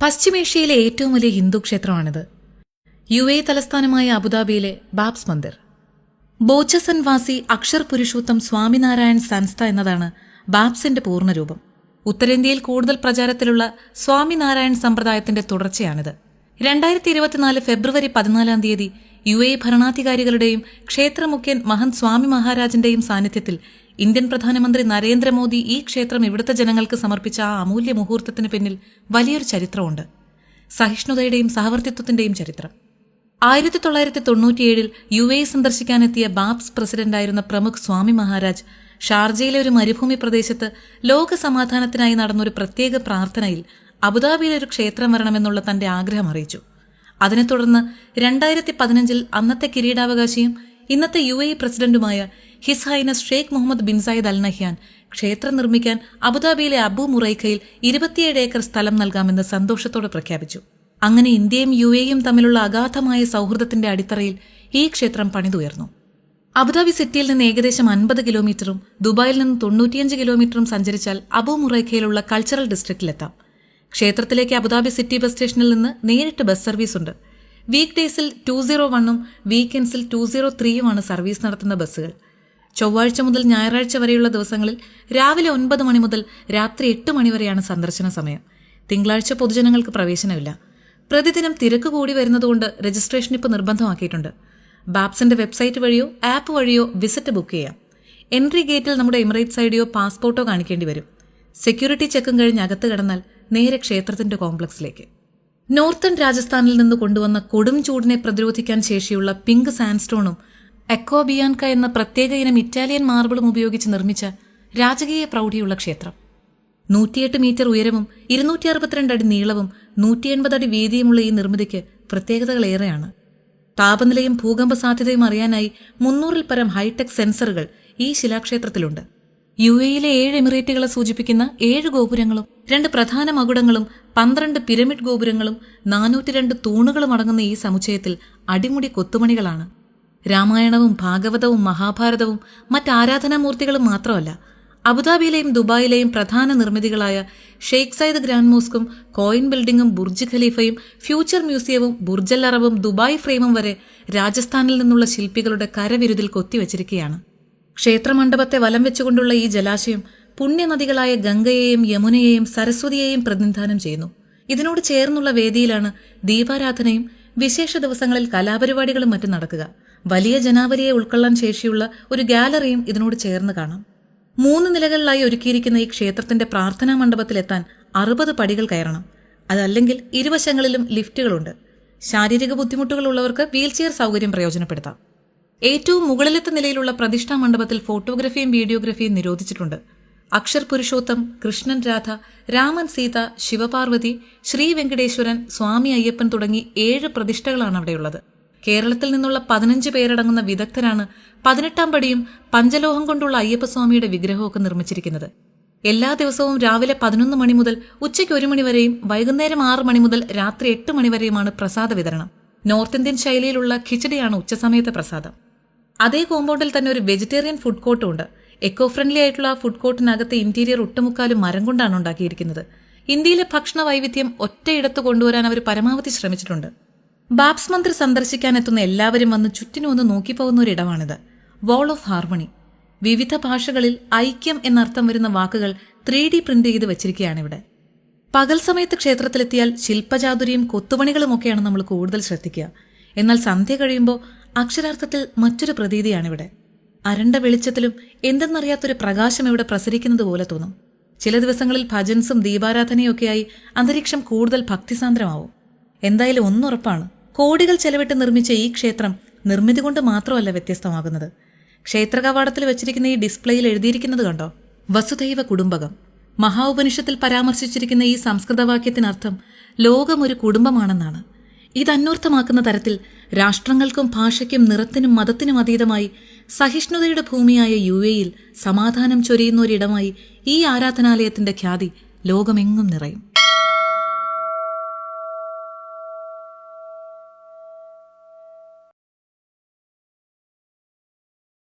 പശ്ചിമേഷ്യയിലെ ഏറ്റവും വലിയ ഹിന്ദു ക്ഷേത്രമാണിത്. UAE തലസ്ഥാനമായ അബുദാബിയിലെ ബാബ്സ് മന്ദിർ. ബോച്ചസൻവാസി അക്ഷർ പുരുഷോത്തം സ്വാമിനാരായൺ സൻസ്ഥ എന്നതാണ് ബാബ്സിന്റെ പൂർണ്ണരൂപം. ഉത്തരേന്ത്യയിൽ കൂടുതൽ പ്രചാരത്തിലുള്ള സ്വാമിനാരായൺ സമ്പ്രദായത്തിന്റെ തുടർച്ചയാണിത്. 2024 ഫെബ്രുവരി 14 UAE ഭരണാധികാരികളുടെയും ക്ഷേത്രമുഖ്യൻ മഹന്ത് സ്വാമി മഹാരാജിന്റെയും സാന്നിധ്യത്തിൽ ഇന്ത്യൻ പ്രധാനമന്ത്രി നരേന്ദ്രമോദി ഈ ക്ഷേത്രം ഇവിടുത്തെ ജനങ്ങൾക്ക് സമർപ്പിച്ച ആ അമൂല്യ മുഹൂർത്തത്തിന് പിന്നിൽ വലിയൊരു ചരിത്രമുണ്ട്. സഹിഷ്ണുതയുടെയും സഹവർത്തിത്വത്തിന്റെയും ചരിത്രം. 1997 UAE സന്ദർശിക്കാനെത്തിയ ബാബ്സ് പ്രസിഡന്റായിരുന്ന പ്രമുഖ് സ്വാമി മഹാരാജ് ഷാർജയിലെ ഒരു മരുഭൂമി പ്രദേശത്ത് ലോക സമാധാനത്തിനായി നടന്നൊരു പ്രത്യേക പ്രാർത്ഥനയിൽ അബുദാബിയിലെ ഒരു ക്ഷേത്രം വരണമെന്നുള്ള തന്റെ ആഗ്രഹം അറിയിച്ചു. അതിനെ തുടർന്ന് 2015 അന്നത്തെ കിരീടാവകാശിയും ഇന്നത്തെ UAE പ്രസിഡന്റുമായ his highness Sheikh Mohammed bin Zayed Al Nahyan ക്ഷേത്രം നിർമ്മിക്കാൻ അബുദാബിയിലെ അബു മുറൈഖയിൽ 27 ഏക്കർ സ്ഥലം നൽകാമെന്ന് സന്തോഷത്തോടെ പ്രഖ്യാപിച്ചു. അങ്ങനെ ഇന്ത്യയും UAEയും തമ്മിലുള്ള അഗാധമായ സൗഹൃദത്തിന്റെ അടിത്തറയിൽ ഈ ക്ഷേത്രം പണിതുയർന്നു. അബുദാബി സിറ്റിയിൽ നിന്ന് ഏകദേശം 50 കിലോമീറ്ററും ദുബായിൽ നിന്ന് 95 കിലോമീറ്ററും സഞ്ചരിച്ചാൽ അബു മുറൈഖയിലുള്ള കൾച്ചറൽ ഡിസ്ട്രിക്റ്റിലെത്താം. ക്ഷേത്രത്തിലേക്ക് അബുദാബി സിറ്റി ബസ് സ്റ്റേഷനിൽ നിന്ന് നേരിട്ട് ബസ് സർവീസ് ഉണ്ട്. വീക്ക് ഡേയ്സിൽ 201ഉം വീക്കെൻഡ്സിൽ 203യുമാണ് സർവീസ് നടത്തുന്ന ബസ്സുകൾ. ചൊവ്വാഴ്ച മുതൽ ഞായറാഴ്ച വരെയുള്ള ദിവസങ്ങളിൽ രാവിലെ 9 മണി മുതൽ രാത്രി 8 മണി വരെയാണ് സന്ദർശന സമയം. തിങ്കളാഴ്ച പൊതുജനങ്ങൾക്ക് പ്രവേശനമില്ല. പ്രതിദിനം തിരക്ക് കൂടി വരുന്നതുകൊണ്ട് രജിസ്ട്രേഷൻ ഇപ്പോൾ നിർബന്ധമാക്കിയിട്ടുണ്ട്. ബാബ്സിന്റെ വെബ്സൈറ്റ് വഴിയോ ആപ്പ് വഴിയോ വിസിറ്റ് ബുക്ക് ചെയ്യാം. എൻട്രി ഗേറ്റിൽ നമ്മുടെ എമിറേറ്റ്സ് ഐഡിയോ പാസ്പോർട്ടോ കാണിക്കേണ്ടി വരും. സെക്യൂരിറ്റി ചെക്കും കഴിഞ്ഞ് അകത്ത് കടന്നാൽ നേരെ ക്ഷേത്രത്തിന്റെ കോംപ്ലക്സിലേക്ക്. നോർത്തേൺ രാജസ്ഥാനിൽ നിന്ന് കൊണ്ടുവന്ന കൊടും ചൂടിനെ പ്രതിരോധിക്കാൻ ശേഷിയുള്ള പിങ്ക് സാൻഡ്സ്റ്റോണും എക്കോബിയാൻക എന്ന പ്രത്യേക ഇനം ഇറ്റാലിയൻ മാർബിളും ഉപയോഗിച്ച് നിർമ്മിച്ച രാജകീയ പ്രൗഢിയുള്ള ക്ഷേത്രം. 108 മീറ്റർ ഉയരവും 262 അടി നീളവും 180 അടി വീതിയുമുള്ള ഈ നിർമ്മിതിക്ക് പ്രത്യേകതകളേറെയാണ്. താപനിലയും ഭൂകമ്പ സാധ്യതയും അറിയാനായി 300-ൽ പരം ഹൈടെക് സെൻസറുകൾ ഈ ശിലാക്ഷേത്രത്തിലുണ്ട്. UAEയിലെ 7 എമിറേറ്റുകളെ സൂചിപ്പിക്കുന്ന 7 ഗോപുരങ്ങളും 2 പ്രധാന മകുടങ്ങളും 12 പിരമിഡ് ഗോപുരങ്ങളും 402 തൂണുകളും അടങ്ങുന്ന ഈ സമുച്ചയത്തിൽ അടിമുടി കൊത്തുമണികളാണ്. രാമായണവും ഭാഗവതവും മഹാഭാരതവും മറ്റാരാധനാമൂർത്തികളും മാത്രമല്ല, അബുദാബിയിലെയും ദുബായിലെയും പ്രധാന നിർമ്മിതികളായ ഷെയ്ഖ് സയ്യിദ് ഗ്രാൻഡ് മോസ്കും കോയിൻ ബിൽഡിംഗും ബുർജ് ഖലീഫയും ഫ്യൂച്ചർ മ്യൂസിയവും ബുർജൽ അറബും ദുബായ് ഫ്രെയിമും വരെ രാജസ്ഥാനിൽ നിന്നുള്ള ശില്പികളുടെ കരവിരുതിൽ കൊത്തിവച്ചിരിക്കുകയാണ്. ക്ഷേത്രമണ്ഡപത്തെ വലം വെച്ചുകൊണ്ടുള്ള ഈ ജലാശയം പുണ്യനദികളായ ഗംഗയെയും യമുനയെയും സരസ്വതിയെയും പ്രതിനിധാനം ചെയ്യുന്നു. ഇതിനോട് ചേർന്നുള്ള വേദിയിലാണ് ദീപാരാധനയും വിശേഷ ദിവസങ്ങളിൽ കലാപരിപാടികളും മറ്റും നടക്കുക. വലിയ ജനാവലിയെ ഉൾക്കൊള്ളാൻ ശേഷിയുള്ള ഒരു ഗാലറിയും ഇതിനോട് ചേർന്ന് കാണാം. 3 നിലകളിലായി ഒരുക്കിയിരിക്കുന്ന ഈ ക്ഷേത്രത്തിന്റെ പ്രാർത്ഥനാ മണ്ഡപത്തിലെത്താൻ 60 പടികൾ കയറണം. അതല്ലെങ്കിൽ ഇരുവശങ്ങളിലും ലിഫ്റ്റുകളുണ്ട്. ശാരീരിക ബുദ്ധിമുട്ടുകൾ ഉള്ളവർക്ക് വീൽചെയർ സൗകര്യം പ്രയോജനപ്പെടുത്താം. ഏറ്റവും മുകളിലത്തെ നിലയിലുള്ള പ്രതിഷ്ഠാ മണ്ഡപത്തിൽ ഫോട്ടോഗ്രഫിയും വീഡിയോഗ്രഫിയും നിരോധിച്ചിട്ടുണ്ട്. അക്ഷർ പുരുഷോത്തം, കൃഷ്ണൻ രാധ, രാമൻ സീത, ശിവപാർവതി, ശ്രീ വെങ്കടേശ്വരൻ, സ്വാമി അയ്യപ്പൻ തുടങ്ങി 7 പ്രതിഷ്ഠകളാണ് അവിടെയുള്ളത്. കേരളത്തിൽ നിന്നുള്ള 15 പേരടങ്ങുന്ന വിദഗ്ധരാണ് 18ാം പടിയും പഞ്ചലോഹം കൊണ്ടുള്ള അയ്യപ്പസ്വാമിയുടെ വിഗ്രഹമൊക്കെ നിർമ്മിച്ചിരിക്കുന്നത്. എല്ലാ ദിവസവും രാവിലെ 11 മണി മുതൽ ഉച്ചയ്ക്ക് 1 മണി വരെയും വൈകുന്നേരം 6 മണി മുതൽ രാത്രി 8 മണി വരെയുമാണ് പ്രസാദ വിതരണം. നോർത്ത് ഇന്ത്യൻ ശൈലിയിലുള്ള ഖിച്ചടിയാണ് ഉച്ചസമയത്തെ പ്രസാദം. അതേ കോമ്പൗണ്ടിൽ തന്നെ ഒരു വെജിറ്റേറിയൻ ഫുഡ് കോർട്ടും ഉണ്ട്. എക്കോ ഫ്രണ്ട്ലി ആയിട്ടുള്ള ആ ഫുഡ് കോർട്ടിനകത്തെ ഇന്റീരിയർ ഒട്ടുമുക്കാലും മരം കൊണ്ടാണ് ഉണ്ടാക്കിയിരിക്കുന്നത്. ഇന്ത്യയിലെ ഭക്ഷണ വൈവിധ്യം ഒറ്റയിടത്ത് കൊണ്ടുവരാൻ അവർ പരമാവധി ശ്രമിച്ചിട്ടുണ്ട്. ബാബ്സ് മന്ദിർ സന്ദർശിക്കാനെത്തുന്ന എല്ലാവരും വന്ന് ചുറ്റിനും ഒന്ന് നോക്കിപ്പോകുന്ന ഒരിടമാണിത്. Wall of harmony. വിവിധ ഭാഷകളിൽ ഐക്യം എന്നർത്ഥം വരുന്ന വാക്കുകൾ 3D പ്രിന്റ് ചെയ്ത് വെച്ചിരിക്കുകയാണിവിടെ. പകൽ സമയത്ത് ക്ഷേത്രത്തിലെത്തിയാൽ ശില്പചാതുരിയും കൊത്തുപണികളുമൊക്കെയാണ് നമ്മൾ കൂടുതൽ ശ്രദ്ധിക്കുക. എന്നാൽ സന്ധ്യ കഴിയുമ്പോൾ അക്ഷരാർത്ഥത്തിൽ മറ്റൊരു പ്രതീതിയാണിവിടെ. അരണ്ട വെളിച്ചത്തിലും എന്തെന്നറിയാത്തൊരു പ്രകാശം ഇവിടെ പ്രസരിക്കുന്നത് പോലെ തോന്നും. ചില ദിവസങ്ങളിൽ ഭജൻസും ദീപാരാധനയൊക്കെയായി അന്തരീക്ഷം കൂടുതൽ ഭക്തിസാന്ദ്രമാവും. എന്തായാലും ഒന്നുറപ്പാണ്, കോടികൾ ചെലവിട്ട് നിർമ്മിച്ച ഈ ക്ഷേത്രം നിർമ്മിതി കൊണ്ട് മാത്രമല്ല വ്യത്യസ്തമാകുന്നത്. ക്ഷേത്ര കവാടത്തിൽ വെച്ചിരിക്കുന്ന ഈ ഡിസ്പ്ലേയിൽ എഴുതിയിരിക്കുന്നത് കണ്ടോ? വസുധൈവ കുടുംബകം. മഹാഉപനിഷത്തിൽ പരാമർശിച്ചിരിക്കുന്ന ഈ സംസ്കൃതവാക്യത്തിനർത്ഥം ലോകം ഒരു കുടുംബമാണെന്നാണ്. ഇത് അന്വർത്ഥമാക്കുന്ന തരത്തിൽ രാഷ്ട്രങ്ങൾക്കും ഭാഷയ്ക്കും നിറത്തിനും മതത്തിനും അതീതമായി സഹിഷ്ണുതയുടെ ഭൂമിയായ UAEയിൽ സമാധാനം ചൊരിയുന്ന ഒരിടമായി ഈ ആരാധനാലയത്തിന്റെ ഖ്യാതി ലോകമെങ്ങും നിറയും.